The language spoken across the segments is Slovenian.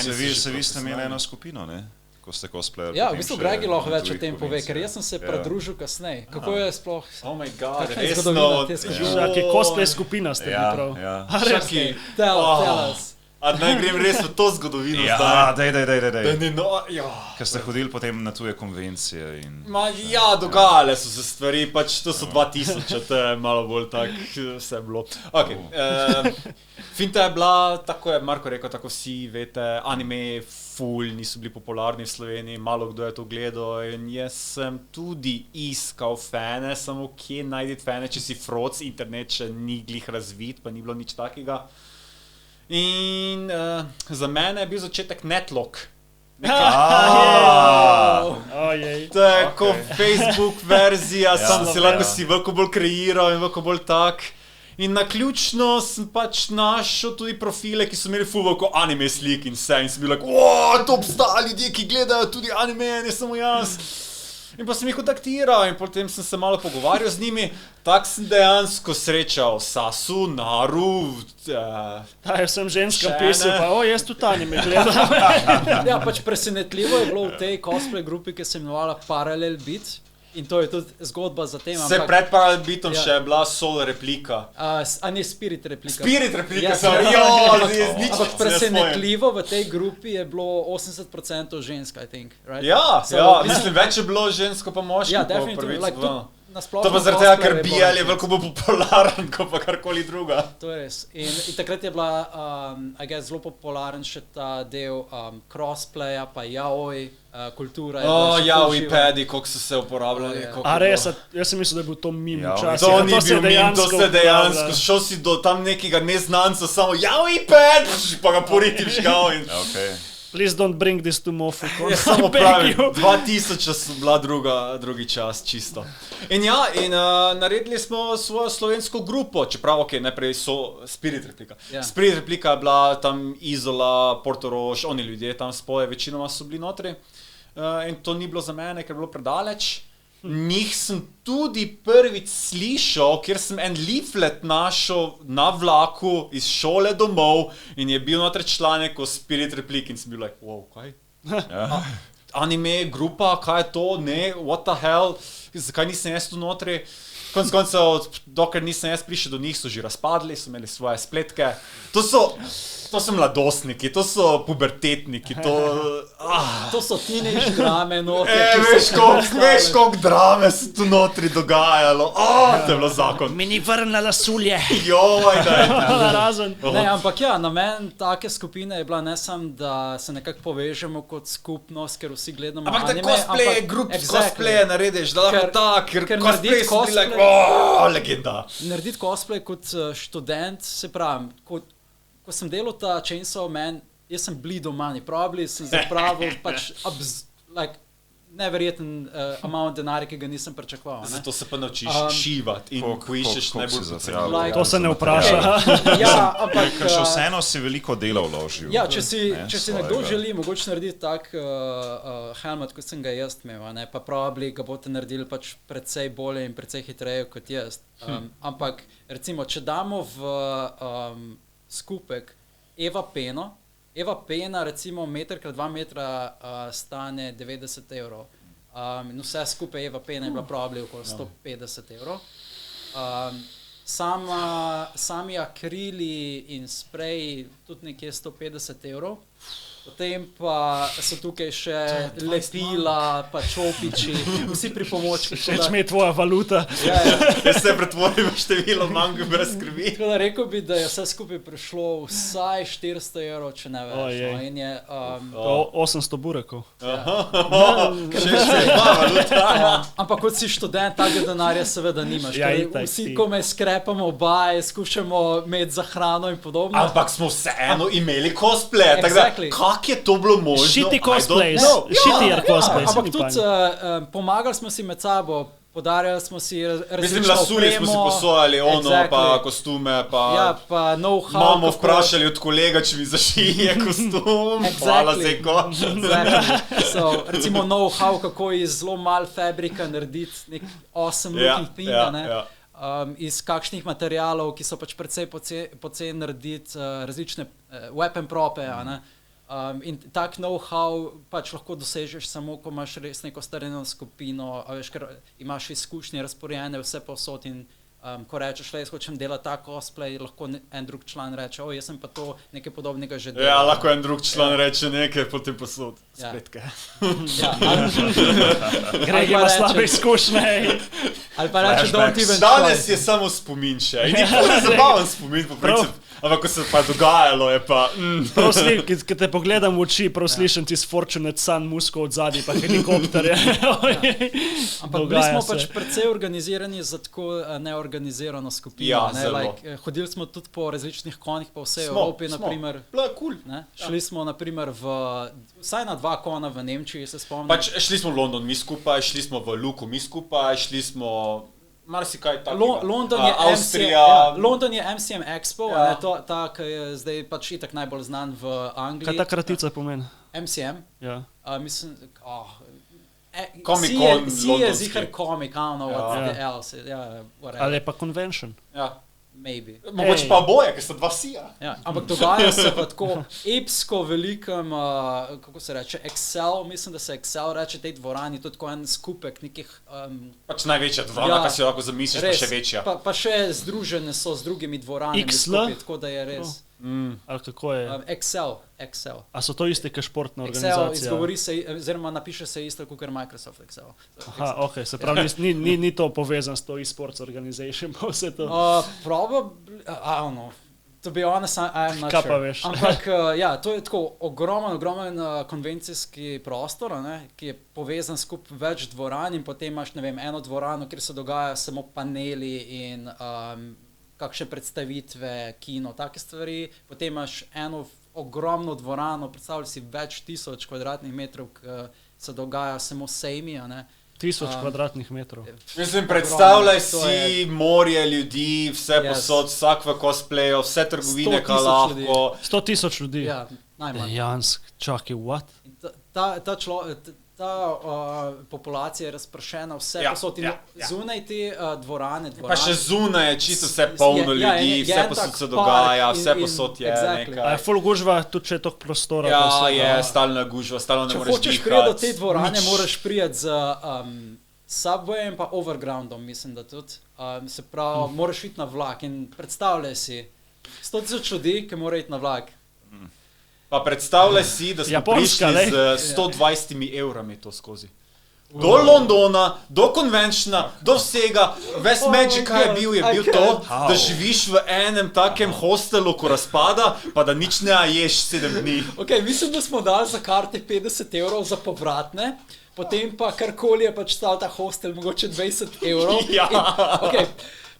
Se vi ste imeli eno skupino, ne? Ko ste cosplayer. Ja, v bistvu Gregi lahko več o tem pove, ker jaz sem se pridružil kasneje. Kako je sploh? Oh my god, kakšna je resno. zgodovina te skupine? Ki cosplay skupina ste bili prav. Čaki. Tell us. A naj grem res v to zgodovino Ja, zdaj. daj. Ja. Ker ste hodili potem na tuje konvencije in... Ja, dogajale so se stvari, pač to so 2000, to je malo bolj tak, vse bilo. Ok, finta je bila, tako je Marko rekel, tako vsi veste, anime ful niso bili popularni v Sloveniji, malo kdo je to gledal in jaz sem tudi iskal fane, samo kje najti fane, če si froc, internet še ni glih razvit, pa ni bilo nič takega. In za mene je bil začetek Netlog. To je kot Facebook verzija, sam si lahko si veliko bolj kreiral in veliko bolj tak. In naključno sem pač našel tudi profile, ki so imeli ful veliko anime slik in vse. In sem bil to obstaja ljudje, ki gledajo tudi anime, ne samo jaz. In pa sem jih kontaktiral in potem sem se malo pogovarjal z njimi. Tak sem dejansko srečal Sasu, Naru, Jaz sem ženska pisal, pa jaz tudi anime gledam. Ja, pač presenetljivo je bilo v tej cosplay grupi, ki se imenovala Parallel Beat. In to je tudi zgodba za tem. Se pred Parallel Beatom še je bila Soul replika. A ne Spirit replika. Spirit replika, ampak presenetljivo v tej grupi je bilo 80% žensk, I think. Right? Ja, mislim, več je bilo žensko pa moški. Ja, definitivno. To pa zaradi tega, ker BL je veliko bolj popularen, kot pa karkoli druga. To je res. In takrat je bila, I guess, zelo popularen še ta del crossplaya, pa yaoi kultura. Yaoi padi, koliko so se uporabljali. A res, jaz sem mislil, da je bil to mimo včasih. To ni bil mimo, to se dejansko. Šel si do tam nekega neznanca, samo yaoi pad, pa ga poritim šgal in... Please don't bring this to Mofu. Samo pravim, 2000 so bila drugi čas, čisto. In ja, naredili smo svojo slovensko grupo, čeprav, najprej so Spirit replika. Spirit replika je bila tam Izola, Portorož, oni ljudje tam spoje, večinoma so bili notri. In to ni bilo za mene, ker je bilo predaleč. Njih sem tudi prvič slišal, kjer sem en leaflet našel na vlaku iz šole domov in je bil notri članek o Spirit replik in sem bil like, wow, kaj? Anime, grupa, kaj je to? Ne, what the hell? Zakaj nisem jaz tu notri? Konec koncev, dokler nisem jaz prišel do njih, so že razpadli, so imeli svoje spletke. To so mladostniki, to so pubertetniki, to so teenage drame notri. Veš, koliko drame se tu notri dogajalo. To je bilo zakon. Mi ni vrnala sulje. Joj, razen. Ne, ampak ja, namen take skupine je bila ne samo, da se nekako povežemo kot skupnost, ker vsi gledamo anime. Ampak da cosplay, grup cosplay narediš, da lahko tak, ker cosplay so bili like, legenda. Narediti cosplay kot študent, se pravi, ko sem delal ta Chainsaw Man, jaz sem bleedil money, probably sem zapravil pač neverjeten amount denarja, ki ga nisem pričakoval. Zato se pa naučiš šivati in ko iščeš najbolj zapravljal. To se ne vpraša. Ja, ampak... Ker še vseeno si veliko dela vložil. Ja, če si nekdo želi mogoče narediti tak helmet, kot sem ga jaz imel, pa probably ga boste naredili pač precej bolje in precej hitreje kot jaz. Ampak recimo, če damo v skupek Eva Pena recimo 1x2 metra stane 90 €. In vse skupaj Eva Pena je bila probably okoli 150 €. Sami akrili in spreji tudi nekje 150 €. Potem pa so tukaj še lepila, pa čopiči, vsi pripomočki. Všeč mi je tvoja valuta. Jaz se pretvorim v število manj brez skrbi. Tako da rekel bi, da je vse skupaj prišlo vsaj 400 €, če ne več. In je... 800 burekov. Še dva valuta. Ampak kot si študent, takega denarja seveda nimaš. Vsi komaj skrepamo obaje, skušamo imeti za hrano in podobno. Ampak smo vseeno imeli cosplay, tako da kak je to bilo možno? Shitty cosplays. Shitty cosplays. Ampak tudi pomagali smo si med sabo, podarjali smo si različno opremo. Mislim, lasuli smo si posojali, pa kostume, pa know-how. Mamo vprašali od kolega, če mi zašije kostum. Hvala Zeko. Recimo know-how, kako iz zelo malo fabrika narediti nek awesome looking thing, iz kakšnih materialov, ki so pač precej poceni narediti različne weapon prope, In tak know-how pač lahko dosežeš samo, ko imaš res neko starejno skupino, veš, ker imaš izkušnje razporejene vse povsod in ko rečeš, da jaz hočem delati ta cosplay, lahko en drug član reče, jaz sem pa to nekaj podobnega že delal. Ja, lahko en drug član reče nekaj, potem posod. Spletke. Greg ima slabe izkušnje. Ali pa reče, don't even try. Danes je samo spomin še. In nikoli ne zabaven spomin, po principu. Ampak, ko se pa dogajalo, je pa... Ko te pogledam v oči, prav slišim ti Fortunate Son musko od zadnji, pa helikopterje. Ampak bili smo pač precej organizirani za tako neorganizirano skupino. Ja, zelo. Hodili smo tudi po različnih konjih po vsej Evropi, naprimer. Bilo je cool. Šli smo, naprimer, vsaj na 2 kona v Nemčiji, se spomnim. Pač šli smo v London mi skupaj, šli smo v Luku mi skupaj, šli smo... marsikaj takega. London je MCM Expo, ki je zdaj pač itak najbolj znan v Angliji. Kaj ta kratica pomeni? MCM? Ja. Mislim, Comic-Con je ziher comic, I don't know what else. Ali je pa convention? Ja. Maybe. Mogoče pa boje, ker sta 2 sija. Ja, ampak dogaja se pa tako epsko velikem, kako se reče, Excel, mislim, da se Excel reče tej dvorani, to je tako en skupek nekih... pač največja dvorana, kar si lahko zamisliš, pa še večja. Pa še združene so z drugimi dvoranami skupaj, tako da je res... Ali kako je? Excel. A so to iste, kot športna organizacija? Excel izgovori se, oziroma napiše se isto, kot je Microsoft Excel. Aha, ok, se pravi, ni to povezan s to e-sports organization, pa vse to? Probably, I don't know. To be honest, I'm not sure. Veš? Ampak ja, to je tako ogromen konvencijski prostor, ki je povezan skupaj več dvoran in potem imaš, ne vem, eno dvorano, kjer se dogajajo samo paneli in kakšne predstavitve, kino, take stvari. Potem imaš eno ogromno dvorano, predstavljaj si več 1000 kvadratnih metrov, ki se dogaja samo sejmi, 1000 kvadratnih metrov. Mislim, predstavljaj si morje ljudi, vse posod, vsak v cosplayu, vse trgovine, kaj lahko. 100,000 ljudi? Ja, najmanj. Dejansko, čakaj, what? Ta populacija je razpršena vse posod in zunaj te dvorane. Pa še zunaj je čisto vse polno ljudi, vse posod se dogaja, vse posod je nekaj. A je full gužva, tudi če je toliko prostora? Ja, je stalna gužva, stalno ne moreš dihati. Če hočeš priti do te dvorane, moraš priti z Subwayem pa Overgroundom, mislim, da tudi. Se pravi, moraš iti na vlak in predstavljaj si 100,000 ljudi, ki morajo iti na vlak. Pa predstavljaj si, da smo prišli z 120 evrami to skozi. Do Londona, do konvenčna, do vsega, ves magic, kaj je bil to, da živiš v enem takem hostelu, ko razpada, pa da nič ne ješ 7 dni. Ok, mislim, da smo dali za karte 50 evrov za povratne, potem pa karkoli je pač stal ta hostel, mogoče 20 evrov. Ja.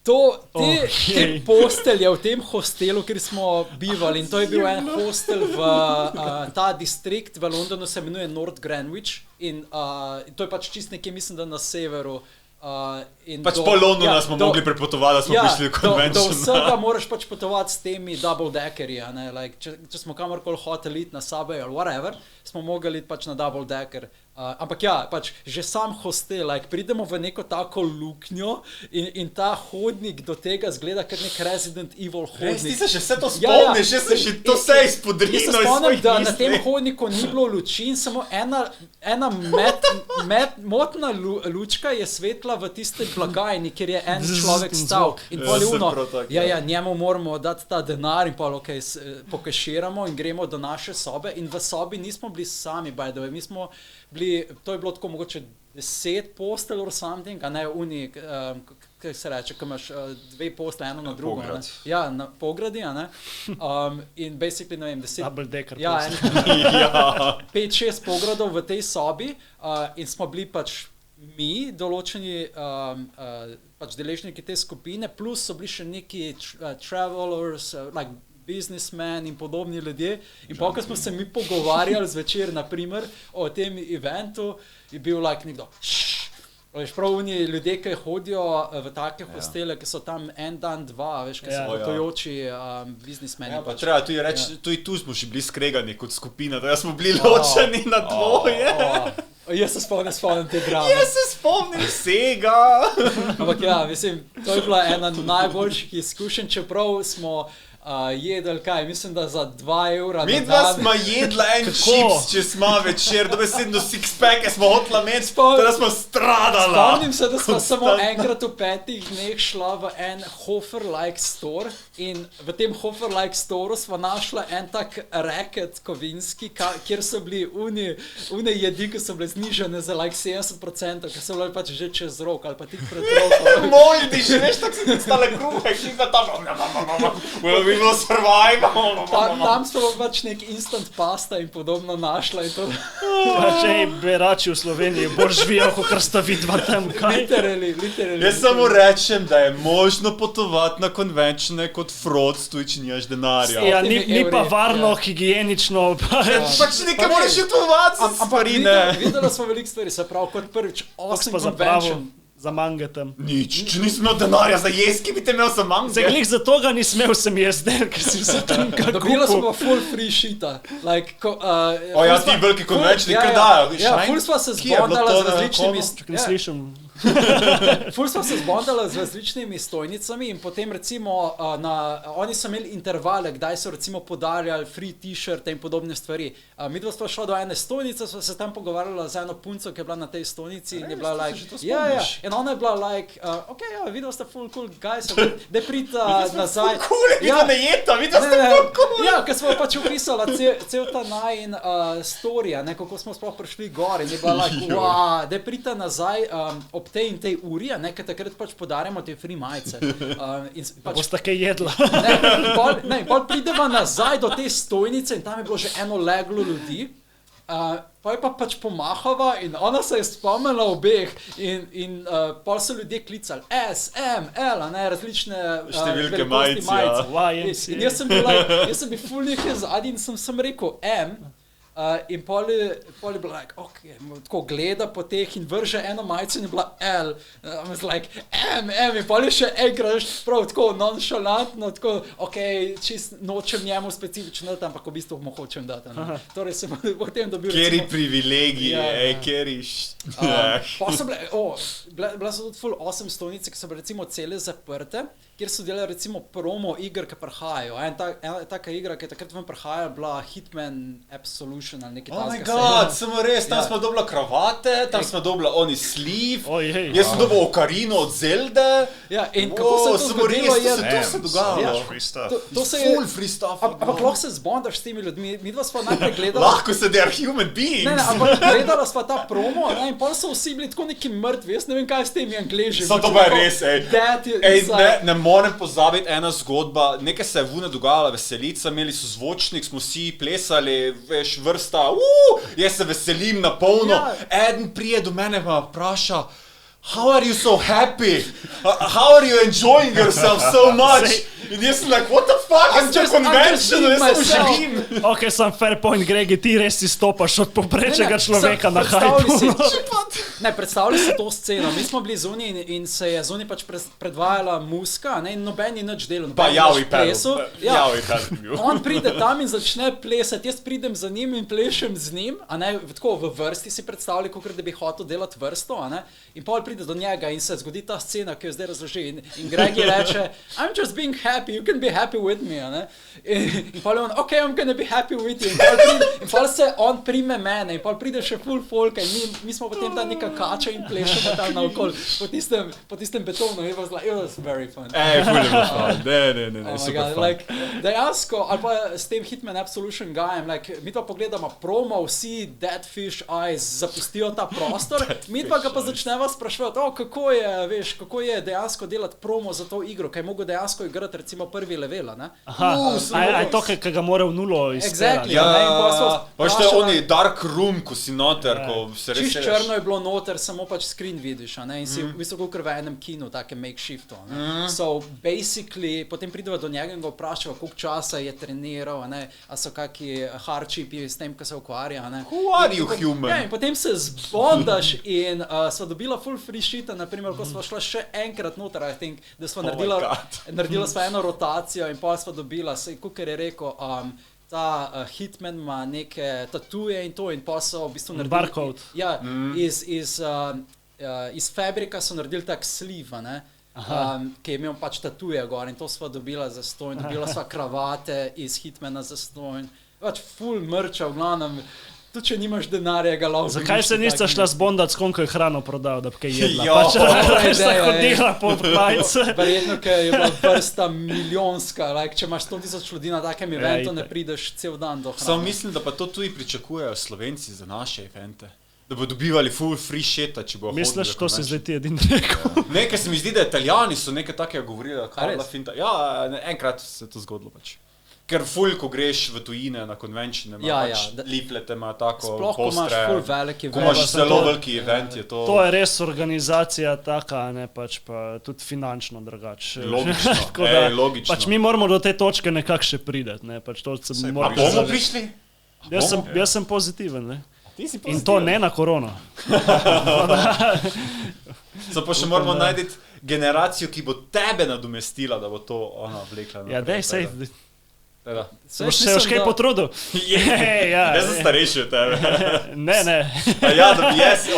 Te postelje v tem hostelu, kjer smo bivali, in to je bil en hostel v ta distrikt v Londonu, se imenuje North Greenwich in to je pač čist nekje, mislim, da na severu. Pač po Londonu smo mogli prepotovati, da smo prišli v konvenčen. Do vsega moraš pač potovati s temi double-deckerji, če smo kamorkoli hoteli iti na Subway ali whatever, smo mogli iti pač na double-decker. Ampak ja, pač že sam hostel, pridemo v neko tako luknjo in ta hodnik do tega zgleda kot nek Resident Evil hodnik. Res, ti se še vse to spomniš, jaz se še to vse izpodrino iz svojih misli. Jaz se spomnim, da na tem hodniku ni bilo luči in samo ena motna lučka je svetla v tiste blagajni, kjer je en človek stal. In njemu moramo dati ta denar in pokaširamo in gremo do naše sobe in v sobi nismo bili sami, by the way, mi smo to je bilo tako mogoče 10 postelj or something, a ne uni, kaj se reče, ko imaš 2 postelj, eno na drugo. Pograd. Ja, na pogradi, a ne? In basically, ne vem, 10... Double decker. Ja, 5-6 pogradov v tej sobi in smo bili pač mi, določeni pač deležniki te skupine, plus so bili še neki travelers, like businessmen in podobni ljudje. In pa, ko smo se mi pogovarjali zvečer, naprimer, o tem eventu, je bil nekdo, veš, prav oni ljudje, ki hodijo v take hostele, ki so tam en dan, dva, veš, ki so potujoči businessmeni. Ja, pa treba tudi reči, tudi tu smo že bili skregani kot skupina, da smo bili ločeni na dvoje. Jaz se spomnim te drame. Jaz se spomnim vsega. Ampak ja, mislim, to je bila ena najboljših izkušenj, čeprav smo jedli kaj, mislim, da za 2 evra. Mi dva smo jedla en čips, če smo večer, dobesedno six-packe smo hotla imeti, da smo stradala. Spomnim se, da smo samo enkrat v 5 dneh šla v en Hofer-like store in v tem Hofer-like store smo našla en tak racket kovinski, kjer so bili une jedi, ki so bile znižene za like 70%, ki so bile pač že čez rok ali pa tik pred rokom. Moldi, že veš, tako si stale kruhe, ki ga tam, we will survive. Tam smo pač nek instant pasta in podobno našla in to. Če berači v Sloveniji bolj živijo, kot sta vidva tam, kaj? Literally. Jaz samo rečem, da je možno potovati na konvenčne kot frod, če nimaš denarja. Ja, ni pa varno, higienično. Pač nekaj moraš utovati za stvari, ne. Videla smo veliko stvari, se pravi, kot prvič 8 convention. Za mange tam. Nič, če nisem imel denarja za jeski, bi te imel za mange. Zaglih za toga nisem imel sem jezdel, ker si se tam kako kupil. Dobila smo pa full free shita. Like, ja, ti veliki konvenčni, kar dajo. Ja, full sva se zbondala z različnimi... Ne slišim. Ful smo se zbondala z različnimi stojnicami in potem recimo oni so imeli intervale, kdaj so recimo podarjali free t-shirt in podobne stvari. Mi dva sva šla do ene stojnice, sva se tam pogovarjala z eno punco, ki je bila na tej stojnici in je bila like, in ona je bila like, videla sta full cool guys, da prita nazaj. Cool, videla ne jeta, videla sta full cool. Ja, ker smo pač upisala cel ta najin storija, kako smo sploh prišli gor in je bila like, wow, da prita nazaj ob tej in tej uri, nekaj takrat pač podarjamo te free majice. Bosta kaj jedla. Ne, pol prideva nazaj do te stojnice in tam je bilo že eno leglo ljudi. Pa je pa pač pomahava in ona se je spomnila obeh in pol so ljudje klicali S, M, L, različne številke majice. In jaz sem bil ful nekaj zadnji in sem rekel M. In pol je bila like, tako gleda po teh in vrže eno majico in je bila L. I was like, M, in pol je še enkrat prav tako nonšalantno, tako, čist nočem njemu specifično dati, ampak v bistvu mu hočem dati. Torej sem potem dobil... Kjeri privilegije, kjeri... Pa so bila so tudi full 8 stojnice, ki so bile recimo cele zaprte, kjer so delali recimo promo iger, ki prihajajo. Ena taka igra, ki je takrat vam prihajala, bila Hitman Absolution ali nekaj takega. Oh my god, samo res, tam smo dobila kravate, tam smo dobila oni sleeve, jaz sem dobil okarino od Zelde. Ja, in kako se to zgodilo je... To se dogajalo. Full free stuff. Ampak lahko se zbondaš s temi ljudmi, mi dva smo najprej gledala... Lahko se, they are human beings. Ne, ampak gledala sva ta promo, in pol so vsi bili tako neki mrtvi, jaz ne vem, kaj s temi Angleži. Samo to pa je res, ne moram pozabiti ena zgodba, nekaj se je vune dogajala, veselica, imeli so zvočnik, smo vsi plesali, veš, vrsta, jaz se veselim na polno, eden prije do mene pa vpraša, how are you so happy? How are you enjoying yourself so much? In jaz sem like, what the fuck, I'm just conventional, jaz sem živim. Ok, sam fair point, Gregi, ti res izstopaš od poprečnega človeka na hajpu. Ne, predstavljali si to sceno, mi smo bili zunaj in se je zunaj pač predvajala muska, in noben ni nič delal. Pa javi pedal, javi pedal bil. On pride tam in začne plesati, jaz pridem za njim in plešem z njim, tako v vrsti si predstavljali, kakor da bi hotel delati vrsto, in pol pride do njega in se zgodi ta scena, ki jo zdaj razloži in Gregi reče, I'm just being happy, you can be happy with me, in pol je on, I'm gonna be happy with you, in pol se on prime mene, in pol pride še full folka in mi smo potem ta neka kača in plešemo tam naokol po tistem betonu, it was very fun. Ful je bilo fun, ne, super fun. Like, dejansko, ali pa s tem Hitman Absolution gujem, like, mi pa pogledamo promo, vsi Dead Fish Eyes zapustijo ta prostor, mi pa ga pa začneva spraševati, kako je, veš, kako je dejansko delati promo za to igro, kaj je mogo dejansko igrati recimo prvi level, ne? Aha, je to, kaj ga mora v nulo izpelati. Exactly, pa še oni dark room, ko si noter, ko se res čisto črno je bilo noter, samo pač screen vidiš, in si v bistvu kakor v enem kinu, takem makeshiftu. So basically, potem prideva do njega in ga vprašava, koliko časa je treniral, a so kaki hardchipi s tem, ko se ukvarja. Who are you human? Ja, in potem se zbondaš in sva dobila full free shita, naprimer, ko sva šla še enkrat noter, I think, da sva naredila sva eno rotacijo in pa sva dobila, kakor je rekel, ta Hitman ima neke tatuje in to in pa so v bistvu naredili... Barcode. Ja, iz fabrika so naredili tak sleeve, ki je imel pač tatuje gor in to sva dobila za stojn, dobila sva kravate iz Hitmana za stojn, pač full mrča, v glavnem, tudi če nimaš denarja, ga lahko. Zakaj se niste šla zbondat, s kom je hrano prodal, da bi kaj jedla? Jo, Pač sta hodila po majce. Verjetno, ker je bila vrsta milijonska, like, če imaš 100,000 ljudi na takem eventu, ne prideš cel dan do hrane. Samo mislim, da pa to tudi pričakujejo Slovenci za naše evente. Da bo dobivali full free shit, če bo hodili. Misliš, to si zdaj ti edin rekel? Nekaj se mi zdi, da Italijani so nekaj takega govorili, kaj je bila finta. Ja, enkrat se je to zgodilo pač. Ker ful, ko greš v tujine na konvenčine, ima leaflete, ima tako sploh, postre. Sploh, ko imaš ful velik event. Ko imaš zelo veliki event, je to... To je res organizacija taka, ne pač pa tudi finančno drugače. Logično, logično. Pač mi moramo do te točke nekako še prideti, ne, pač to se A bomo prišli? Jaz sem pozitiven, ne. In to ne na korono. So pa še moramo najti generacijo, ki bo tebe nadomestila, da bo to ona vlekla. Ja, dej, sej... Se boš se još kaj potrudil? Jaz sem starejši od tebe. Ne. Ja, da bi jaz...